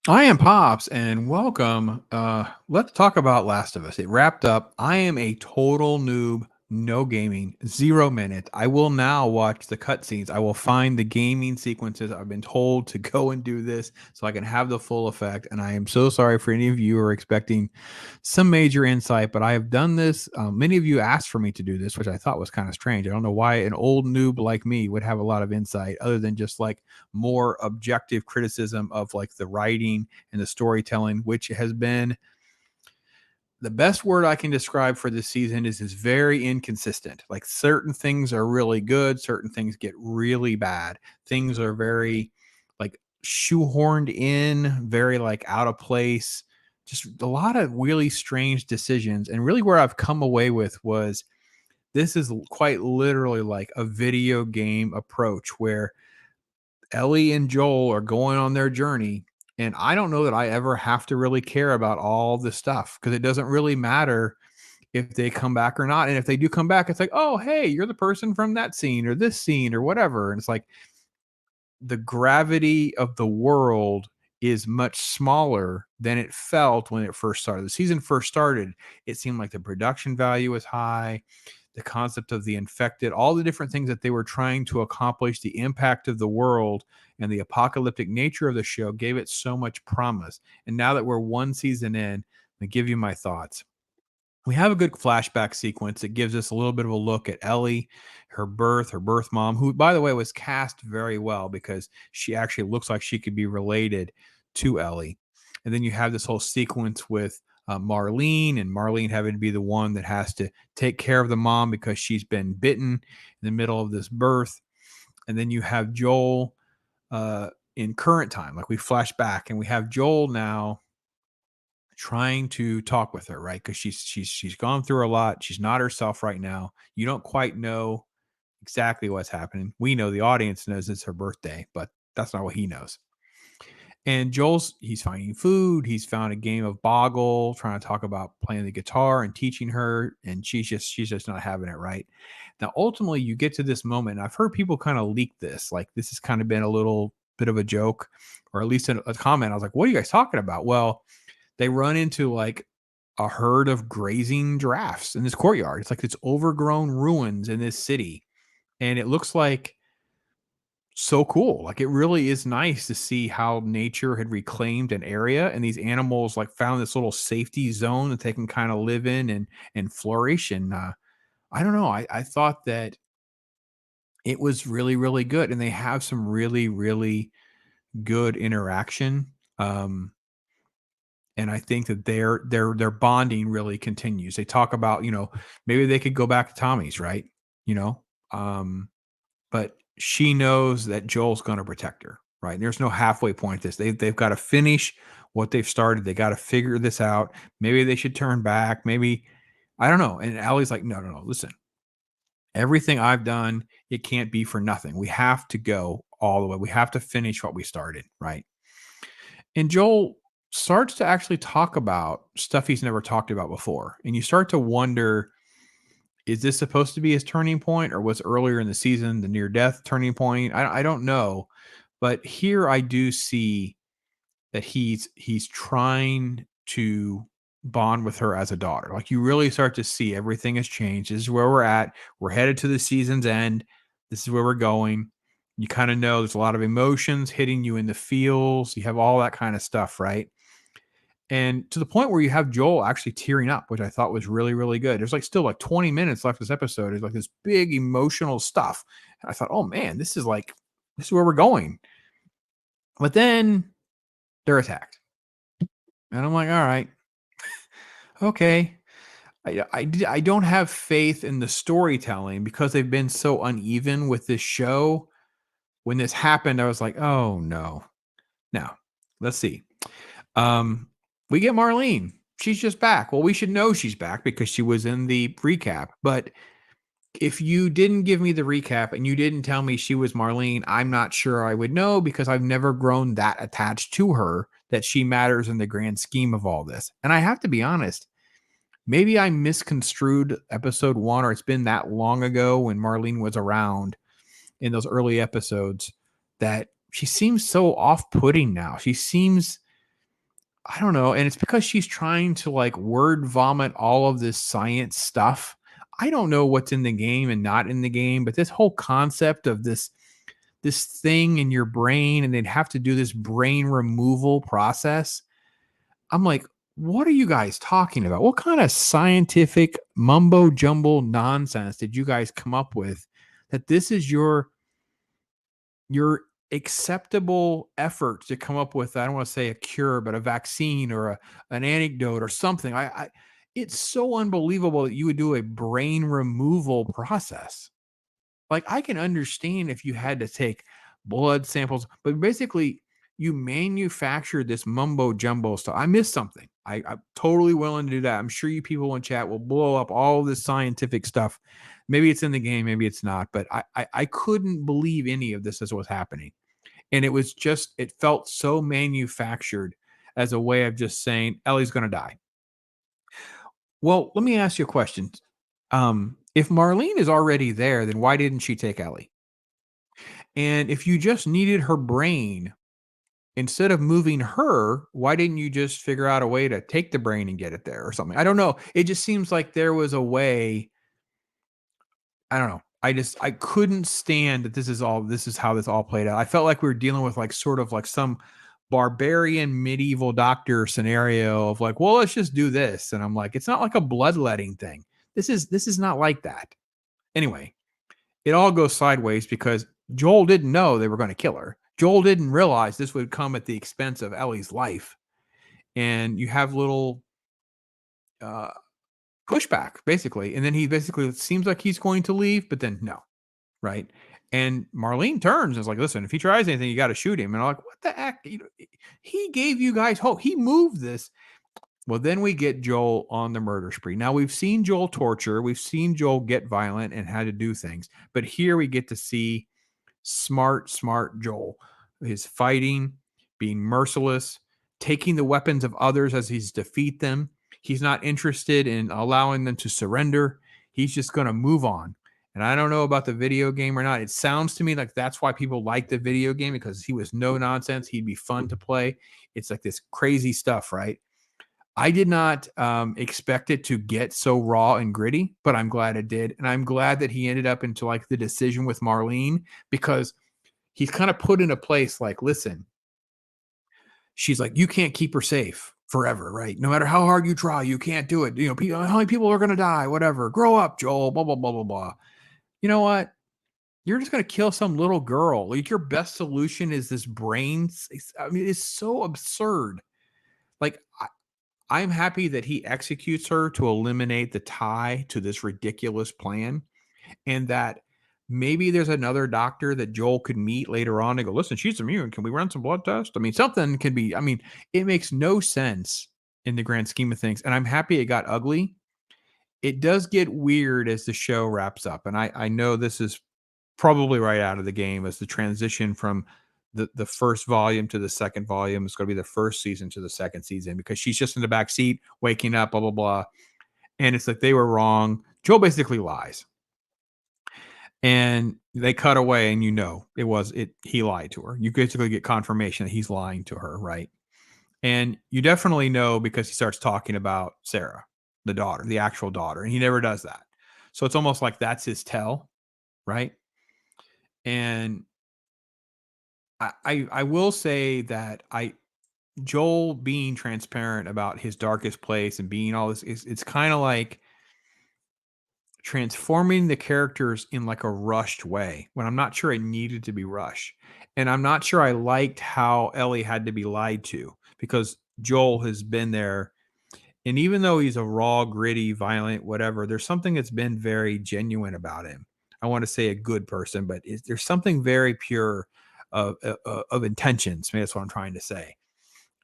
I am Pops, and welcome. Let's talk about Last of Us. It wrapped up. I am a total noob, no gaming, 0 minute. I will now watch the cutscenes. I will find the gaming sequences. I've been told to go and do this so I can have the full effect. And I am so sorry for any of you who are expecting some major insight, but I have done this. Many of you asked for me to do this, which I thought was kind of strange. I don't know why an old noob like me would have a lot of insight other than just like more objective criticism of like the writing and the storytelling, which has been the best word I can describe for this season is very inconsistent. Like certain things are really good, certain things get really bad. Things are very like shoehorned in, very like out of place. Just a lot of really strange decisions. And really where I've come away with was this is quite literally like a video game approach where Ellie and Joel are going on their journey. And I don't know that I ever have to really care about all this stuff because it doesn't really matter if they come back or not. And if they do come back, it's like, oh, hey, you're the person from that scene or this scene or whatever. And it's like the gravity of the world is much smaller than it felt when it first started. The season first started, it seemed like the production value was high, the concept of the infected, all the different things that they were trying to accomplish, the impact of the world and the apocalyptic nature of the show gave it so much promise. And now that we're one season in, I give you my thoughts. We have a good flashback sequence that gives us a little bit of a look at Ellie, her birth mom, who, by the way, was cast very well because she actually looks like she could be related to Ellie. And then you have this whole sequence with Marlene, and Marlene having to be the one that has to take care of the mom because she's been bitten in the middle of this birth. And then you have Joel in current time, like we flash back, and we have Joel now trying to talk with her, right? Because she's gone through a lot. She's not herself right now. You don't quite know exactly what's happening. We know the audience knows it's her birthday, but that's not what he knows. And he's finding food. He's found a game of Boggle, trying to talk about playing the guitar and teaching her, and she's just not having it right. Now, ultimately, you get to this moment, and I've heard people kind of leak this, like this has kind of been a little bit of a joke, or at least a comment. I was like, "What are you guys talking about?" Well, they run into like a herd of grazing giraffes in this courtyard. It's like it's overgrown ruins in this city. And it looks like so cool. Like it really is nice to see how nature had reclaimed an area and these animals like found this little safety zone that they can kind of live in and flourish. And I don't know. I thought that it was really, really good. And they have some really, really good interaction. Um, and I think that their bonding really continues. They talk about, maybe they could go back to Tommy's, right? You know, um, but she knows that Joel's going to protect her, right? And there's no halfway point. They've got to finish what they've started. They got to figure this out. Maybe they should turn back. Maybe I don't know. And Allie's like, no, no, no. Listen, everything I've done, it can't be for nothing. We have to go all the way. We have to finish what we started, right? And Joel starts to actually talk about stuff he's never talked about before. And you start to wonder, is this supposed to be his turning point or was earlier in the season the near death turning point? I don't know. But here I do see that he's trying to bond with her as a daughter. Like you really start to see everything has changed. This is where we're at. We're headed to the season's end. This is where we're going. You kind of know there's a lot of emotions hitting you in the feels. You have all that kind of stuff, right? And to the point where you have Joel actually tearing up, which I thought was really, really good. There's like still like 20 minutes left this episode. It's like this big emotional stuff. And I thought, oh man, this is where we're going. But then they're attacked. And I'm like, all right, okay. I don't have faith in the storytelling because they've been so uneven with this show. When this happened, I was like, oh no. Now, let's see. Um, we get Marlene. She's just back. Well, we should know she's back because she was in the recap. But if you didn't give me the recap and you didn't tell me she was Marlene, I'm not sure I would know because I've never grown that attached to her that she matters in the grand scheme of all this. And I have to be honest, maybe I misconstrued episode one, or it's been that long ago when Marlene was around in those early episodes that she seems so off putting now. She seems I don't know, and it's because she's trying to like word vomit all of this science stuff. I don't know what's in the game and not in the game, but this whole concept of this thing in your brain and they'd have to do this brain removal process. I'm like, what are you guys talking about? What kind of scientific mumbo jumbo nonsense did you guys come up with that this is your acceptable effort to come up with, I don't want to say a cure, but a vaccine or an antidote or something. It's so unbelievable that you would do a brain removal process. Like I can understand if you had to take blood samples, but basically you manufactured this mumbo jumbo stuff. I missed something. I'm totally willing to do that. I'm sure you people in chat will blow up all this scientific stuff. Maybe it's in the game, maybe it's not, but I couldn't believe any of this as was happening. And it was just, it felt so manufactured as a way of just saying, Ellie's going to die. Well, let me ask you a question. If Marlene is already there, then why didn't she take Ellie? And if you just needed her brain, instead of moving her, why didn't you just figure out a way to take the brain and get it there or something? I don't know. It just seems like there was a way. I don't know. I couldn't stand that this is how this all played out. I felt like we were dealing with like sort of like some barbarian medieval doctor scenario of like, well, let's just do this. And I'm like, it's not like a bloodletting thing. This is not like that. Anyway, it all goes sideways because Joel didn't know they were going to kill her. Joel didn't realize this would come at the expense of Ellie's life. And you have little uh, pushback, basically. And then he basically it seems like he's going to leave, but then no, right? And Marlene turns and is like, listen, if he tries anything, you got to shoot him. And I'm like, what the heck? He gave you guys hope. He moved this. Well, then we get Joel on the murder spree. Now we've seen Joel torture, we've seen Joel get violent and how to do things, but here we get to see smart Joel. His fighting, being merciless, taking the weapons of others as he's defeat them. He's not interested in allowing them to surrender. He's just going to move on. And I don't know about the video game or not. It sounds to me like that's why people like the video game because he was no nonsense. He'd be fun to play. It's like this crazy stuff, right? I did not expect it to get so raw and gritty, but I'm glad it did. And I'm glad that he ended up into like the decision with Marlene because he's kind of put in a place like, listen, she's like, you can't keep her safe forever, right? No matter how hard you try, you can't do it. You know, people, how many people are going to die? Whatever. Grow up, Joel, blah, blah, blah, blah, blah. You know what? You're just going to kill some little girl. Like your best solution is this brain. I mean, it's so absurd. Like, I'm happy that he executes her to eliminate the tie to this ridiculous plan, and that maybe there's another doctor that Joel could meet later on and go, listen, she's immune. Can we run some blood tests? I mean, something can be, I mean, it makes no sense in the grand scheme of things. And I'm happy it got ugly. It does get weird as the show wraps up. And I know this is probably right out of the game as the transition from the first volume to the second volume is going to be the first season to the second season because she's just in the back seat waking up, blah blah blah, and it's like they were wrong. Joel basically lies, and they cut away, and it was it. He lied to her. You basically get confirmation that he's lying to her, right? And you definitely know because he starts talking about Sarah, the daughter, the actual daughter, and he never does that. So it's almost like that's his tell, right? And I will say that Joel being transparent about his darkest place and being all this is it's kind of like transforming the characters in like a rushed way when I'm not sure it needed to be rushed. And I'm not sure I liked how Ellie had to be lied to because Joel has been there. And even though he's a raw, gritty, violent, whatever, there's something that's been very genuine about him. I want to say a good person, but there's something very pure of intentions. Maybe that's what I'm trying to say.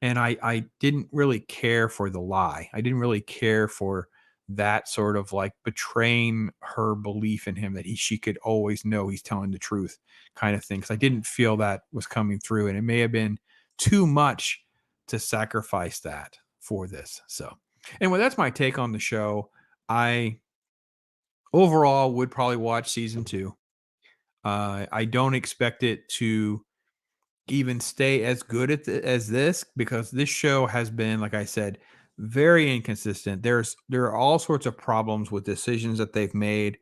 And I didn't really care for the lie. I didn't really care for that sort of like betraying her belief in him that she could always know he's telling the truth kind of thing. Cause I didn't feel that was coming through. And it may have been too much to sacrifice that for this. So anyway, that's my take on the show. I overall would probably watch season two. I don't expect it to even stay as good as this, because this show has been, like I said, very inconsistent. There are all sorts of problems with decisions that they've made.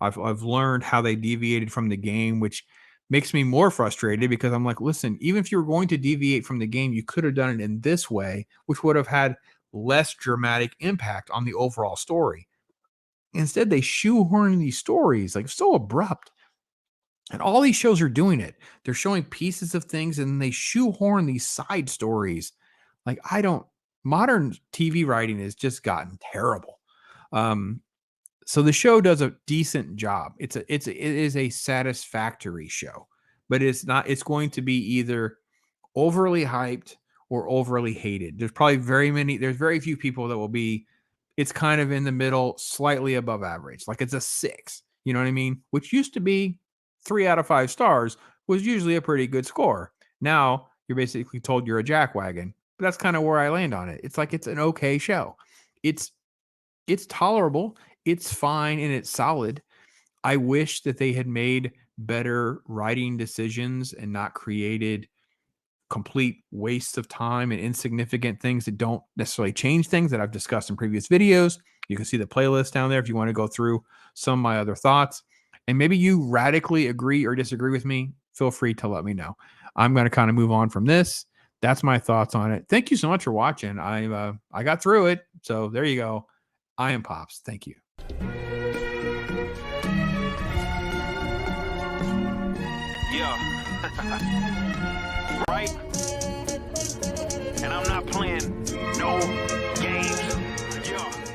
I've learned how they deviated from the game, which makes me more frustrated because I'm like, listen, even if you were going to deviate from the game, you could have done it in this way, which would have had less dramatic impact on the overall story. Instead, they shoehorn these stories like so abrupt. And all these shows are doing it. They're showing pieces of things and they shoehorn these side stories. Like, I don't, modern TV writing has just gotten terrible. Um, so the show does a decent job. It is a satisfactory show, but it's not, it's going to be either overly hyped or overly hated. There's very few people that will be, it's kind of in the middle, slightly above average. Like it's a 6, you know what I mean? Which used to be 3 out of 5 stars was usually a pretty good score. Now you're basically told you're a jackwagon. But that's kind of where I land on it. It's like it's an okay show. It's it's tolerable, it's fine, and it's solid. I wish that they had made better writing decisions and not created complete wastes of time and insignificant things that don't necessarily change things that I've discussed in previous videos. You can see the playlist down there if you want to go through some of my other thoughts. And maybe you radically agree or disagree with me. Feel free to let me know. I'm going to kind of move on from this. That's my thoughts on it. Thank you so much for watching. I got through it. So there you go. I am Pops. Thank you. Yeah. Right? And I'm not playing no